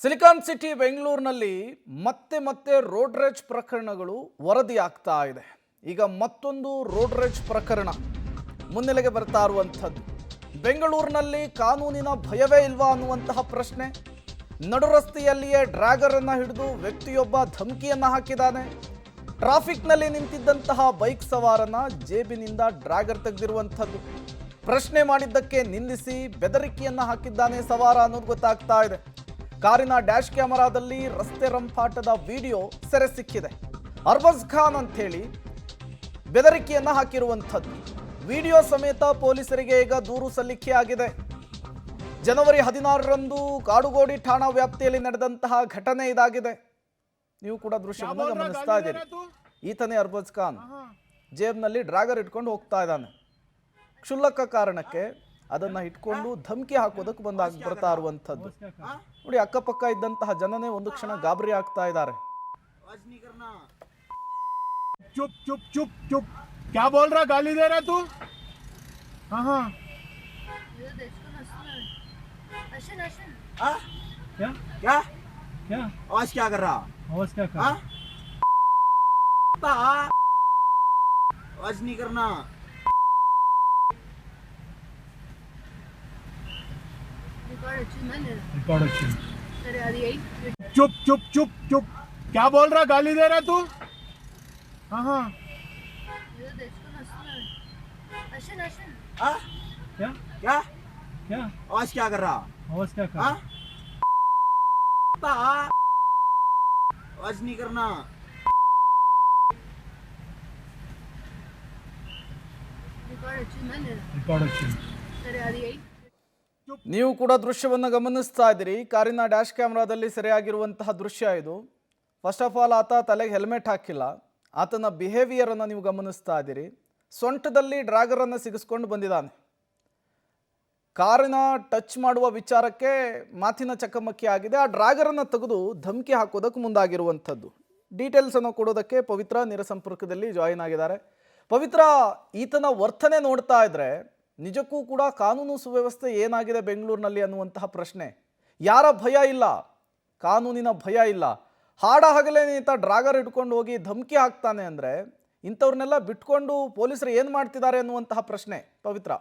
Silicon city ಬೆಂಗಳೂರಿನಲ್ಲಿ ಮತ್ತೆ road ರೇಜ್ ಪ್ರಕರಣಗಳು ವರದಿ ಆಗ್ತಾ ಇದೆ. ಈಗ ಮತ್ತೊಂದು ರೋಡ್ ರೇಜ್ ಪ್ರಕರಣ ಮುನ್ನೆಲೆಗೆ ಬರ್ತಾ ಇರುವಂಥದ್ದು. ಬೆಂಗಳೂರಿನಲ್ಲಿ ಕಾನೂನಿನ ಭಯವೇ ಇಲ್ವಾ ಅನ್ನುವಂತಹ ಪ್ರಶ್ನೆ. ನಡು ರಸ್ತೆಯಲ್ಲಿಯೇ ಡ್ರ್ಯಾಗರ್ ಅನ್ನು ಹಿಡಿದು ವ್ಯಕ್ತಿಯೊಬ್ಬ ಧಮಕಿಯನ್ನು ಹಾಕಿದ್ದಾನೆ. ಟ್ರಾಫಿಕ್ನಲ್ಲಿ ನಿಂತಿದ್ದಂತಹ ಬೈಕ್ ಸವಾರನ ಜೇಬಿನಿಂದ ಡ್ರ್ಯಾಗರ್ ತೆಗೆದಿರುವಂಥದ್ದು. ಪ್ರಶ್ನೆ ಮಾಡಿದ್ದಕ್ಕೆ ನಿಂದಿಸಿ ಬೆದರಿಕೆಯನ್ನು ಹಾಕಿದ್ದಾನೆ ಸವಾರ ಅನ್ನೋದು ಗೊತ್ತಾಗ್ತಾ ಇದೆ. ಕಾರಿನ ಡ್ಯಾಶ್ ಕ್ಯಾಮೆರಾದಲ್ಲಿ ರಸ್ತೆ ರಂಪಾಟದ ವಿಡಿಯೋ ಸೆರೆ ಸಿಕ್ಕಿದೆ. ಅರ್ಬಜ್ ಖಾನ್ ಅಂತ ಹೇಳಿ ಬೆದರಿಕೆಯನ್ನು ಹಾಕಿರುವಂಥದ್ದು. ವಿಡಿಯೋ ಸಮೇತ ಪೊಲೀಸರಿಗೆ ಈಗ ದೂರು ಸಲ್ಲಿಕೆ ಆಗಿದೆ. ಜನವರಿ 16ರಂದು ಕಾಡುಗೋಡಿ ಠಾಣಾ ವ್ಯಾಪ್ತಿಯಲ್ಲಿ ನಡೆದಂತಹ ಘಟನೆ ಇದಾಗಿದೆ. ನೀವು ಕೂಡ ದೃಶ್ಯವನ್ನು ಗಮನಿಸ್ತಾ ಇದ್ದೀರಿ. ಈತನೇ ಅರ್ಬಜ್ ಖಾನ್ ಜೇಬ್ನಲ್ಲಿ ಡ್ರ್ಯಾಗರ್ ಇಟ್ಕೊಂಡು ಹೋಗ್ತಾ ಇದ್ದಾನೆ. ಕ್ಷುಲ್ಲಕ ಕಾರಣಕ್ಕೆ ಅದನ್ನ ಇಟ್ಕೊಂಡು ಧಮಕಿ ಹಾಕೋದಕ್ಕೆ ಬರ್ತಾ ಇರುವಂಥದ್ದು. ನೋಡಿ, ಅಕ್ಕಪಕ್ಕ ಇದ್ದಂತಹ ಜನನೇ ಒಂದು ಕ್ಷಣ ಗಾಬರಿ ಆಗ್ತಾ ಇದ್ದಾರೆ. चुप चुप चुप चुप क्या बोल रहा, गाली दे रहा तू? हाँ हाँ क्या क्या क्या आवाज क्या कर रहा? आवाज क्या कर? आवाज नहीं करना. रिकॉर्ड अच्छी. चुप चुप चुप चुप क्या बोल रहा, गाली दे रहा तू? हाँ हाँ क्या क्या क्या आवाज क्या कर रहा? आवाज क्या कर? आवाज नहीं करना. रिकॉर्ड अच्छी. ನೀವು ಕೂಡ ದೃಶ್ಯವನ್ನು ಗಮನಿಸ್ತಾ ಇದ್ದೀರಿ. ಕಾರಿನ ಡ್ಯಾಶ್ ಕ್ಯಾಮ್ರಾದಲ್ಲಿ ಸೆರೆಯಾಗಿರುವಂತಹ ದೃಶ್ಯ ಇದು. ಫಸ್ಟ್ ಆಫ್ ಆಲ್ ಆತ ತಲೆಗೆ ಹೆಲ್ಮೆಟ್ ಹಾಕಿಲ್ಲ. ಆತನ ಬಿಹೇವಿಯರನ್ನು ನೀವು ಗಮನಿಸ್ತಾ ಇದ್ದೀರಿ. ಸೊಂಟದಲ್ಲಿ ಡ್ರ್ಯಾಗರನ್ನು ಸಿಗಿಸ್ಕೊಂಡು ಬಂದಿದ್ದಾನೆ. ಕಾರಿನ ಟಚ್ ಮಾಡುವ ವಿಚಾರಕ್ಕೆ ಮಾತಿನ ಚಕಮಕಿ ಆಗಿದೆ. ಆ ಡ್ರ್ಯಾಗರನ್ನು ತೆಗೆದು ಧಮಕಿ ಹಾಕೋದಕ್ಕೆ ಮುಂದಾಗಿರುವಂಥದ್ದು. ಡೀಟೇಲ್ಸನ್ನು ಕೊಡೋದಕ್ಕೆ ಪವಿತ್ರ ನೇರ ಸಂಪರ್ಕದಲ್ಲಿ ಜಾಯಿನ್ ಆಗಿದ್ದಾರೆ. ಪವಿತ್ರ, ಈತನ ವರ್ತನೆ ನೋಡ್ತಾ ಇದ್ರೆ ನಿಜಕ್ಕೂ ಕೂಡ ಕಾನೂನು ಸುವ್ಯವಸ್ಥೆ ಏನಾಗಿದೆ ಬೆಂಗಳೂರಿನಲ್ಲಿ ಅನ್ನುವಂತಹ ಪ್ರಶ್ನೆ. ಯಾರ ಭಯ ಇಲ್ಲ, ಕಾನೂನಿನ ಭಯ ಇಲ್ಲ. ಹಾಡ ಹಗಲೇನೆ ಈತ ಡ್ರ್ಯಾಗರ್ ಇಟ್ಕೊಂಡು ಹೋಗಿ ಧಮಕಿ ಹಾಕ್ತಾನೆ ಅಂದರೆ ಇಂಥವ್ರನ್ನೆಲ್ಲ ಬಿಟ್ಕೊಂಡು ಪೊಲೀಸರು ಏನು ಮಾಡ್ತಿದ್ದಾರೆ ಅನ್ನುವಂತಹ ಪ್ರಶ್ನೆ. ಪವಿತ್ರ.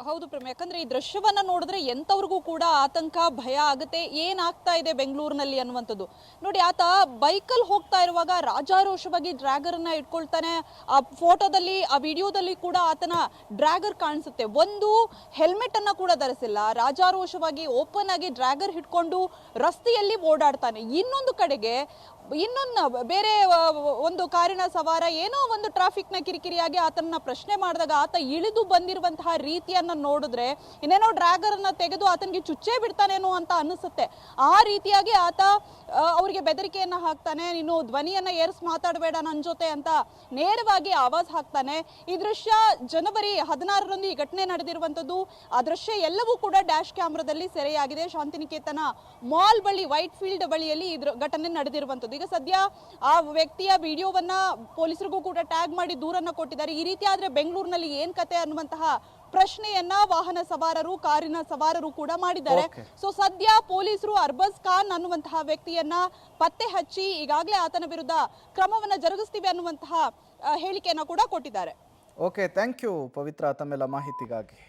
ಹೌದು ಪ್ರೇಮ, ಯಾಕಂದ್ರೆ ಈ ದೃಶ್ಯವನ್ನ ನೋಡಿದ್ರೆ ಎಂತವ್ರಿಗೂ ಕೂಡ ಆತಂಕ, ಭಯ ಆಗುತ್ತೆ. ಏನಾಗ್ತಾ ಇದೆ ಬೆಂಗಳೂರಿನಲ್ಲಿ ಅನ್ನುವಂಥದ್ದು. ನೋಡಿ, ಆತ ಬೈಕಲ್ಲಿ ಹೋಗ್ತಾ ಇರುವಾಗ ರಾಜಾರೋಷವಾಗಿ ಡ್ರ್ಯಾಗರ್ ಅನ್ನ ಇಟ್ಕೊಳ್ತಾನೆ. ಆ ಫೋಟೋದಲ್ಲಿ, ಆ ವಿಡಿಯೋದಲ್ಲಿ ಕೂಡ ಆತನ ಡ್ರ್ಯಾಗರ್ ಕಾಣಿಸುತ್ತೆ. ಒಂದು ಹೆಲ್ಮೆಟ್ ಅನ್ನ ಕೂಡ ಧರಿಸಿಲ್ಲ. ರಾಜಾರೋಷವಾಗಿ ಓಪನ್ ಆಗಿ ಡ್ರ್ಯಾಗರ್ ಹಿಡ್ಕೊಂಡು ರಸ್ತೆಯಲ್ಲಿ ಓಡಾಡ್ತಾನೆ. ಇನ್ನೊಂದು ಕಡೆಗೆ ಬೇರೆ ಒಂದು ಕಾರಿನ ಸವಾರ ಏನೋ ಒಂದು ಟ್ರಾಫಿಕ್ನ ಕಿರಿಕಿರಿಯಾಗಿ ಆತನ ಪ್ರಶ್ನೆ ಮಾಡಿದಾಗ ಆತ ಇಳಿದು ಬಂದಿರುವಂತಹ ರೀತಿಯನ್ನ ನೋಡಿದ್ರೆ ಇನ್ನೇನೋ ಡ್ರ್ಯಾಗರ್ ಅನ್ನ ತೆಗೆದು ಆತನಿಗೆ ಚುಚ್ಚೇ ಬಿಡ್ತಾನೇನೋ ಅಂತ ಅನಿಸುತ್ತೆ. ಆ ರೀತಿಯಾಗಿ ಆತ ಅವರಿಗೆ ಬೆದರಿಕೆಯನ್ನ ಹಾಕ್ತಾನೆ. ನೀನು ಧ್ವನಿಯನ್ನ ಏರ್ಸ್ ಮಾತಾಡಬೇಡ ನನ್ನ ಜೊತೆ ಅಂತ ನೇರವಾಗಿ ಆವಾಜ್ ಹಾಕ್ತಾನೆ. ಈ ದೃಶ್ಯ ಜನವರಿ 16ರಂದು ಈ ಘಟನೆ ನಡೆದಿರುವಂತದ್ದು. ಆ ದೃಶ್ಯ ಎಲ್ಲವೂ ಕೂಡ ಡ್ಯಾಶ್ ಕ್ಯಾಮ್ರಾದಲ್ಲಿ ಸೆರೆಯಾಗಿದೆ. ಶಾಂತಿನಿಕೇತನ ಮಾಲ್ ಬಳಿ, ವೈಟ್ ಫೀಲ್ಡ್ ಬಳಿಯಲ್ಲಿ ಈ ಘಟನೆ ನಡೆದಿರುವಂತದ್ದು. ಈಗ ಸದ್ಯ ಆ ವ್ಯಕ್ತಿಯ ವಿಡಿಯೋವನ್ನ ಪೊಲೀಸರಿಗೂ ಕೂಡ ಟ್ಯಾಗ್ ಮಾಡಿ ದೂರನ್ನ ಕೊಟ್ಟಿದ್ದಾರೆ. ಈ ರೀತಿ ಆದ್ರೆ ಬೆಂಗಳೂರಿನಲ್ಲಿ ಏನ್ ಕತೆ ಅನ್ನುವಂತಹ ಪ್ರಶ್ನೆಯನ್ನ ವಾಹನ ಸವಾರರು, ಕಾರಿನ ಸವಾರರು ಕೂಡ ಮಾಡಿದ್ದಾರೆ. ಸೊ ಸದ್ಯ ಪೊಲೀಸರು ಅರ್ಬಜ್ ಖಾನ್ ಅನ್ನುವಂತಹ ವ್ಯಕ್ತಿಯನ್ನ ಪತ್ತೆ ಹಚ್ಚಿ ಈಗಾಗಲೇ ಆತನ ವಿರುದ್ಧ ಕ್ರಮವನ್ನ ಜರುಗಿಸ್ತೀವಿ ಅನ್ನುವಂತಹ ಹೇಳಿಕೆಯನ್ನ ಕೂಡ ಕೊಟ್ಟಿದ್ದಾರೆ. ಓಕೆ, ಥ್ಯಾಂಕ್ ಯು ಪವಿತ್ರ ತಮ್ಮೆಲ್ಲ ಮಾಹಿತಿಗಾಗಿ.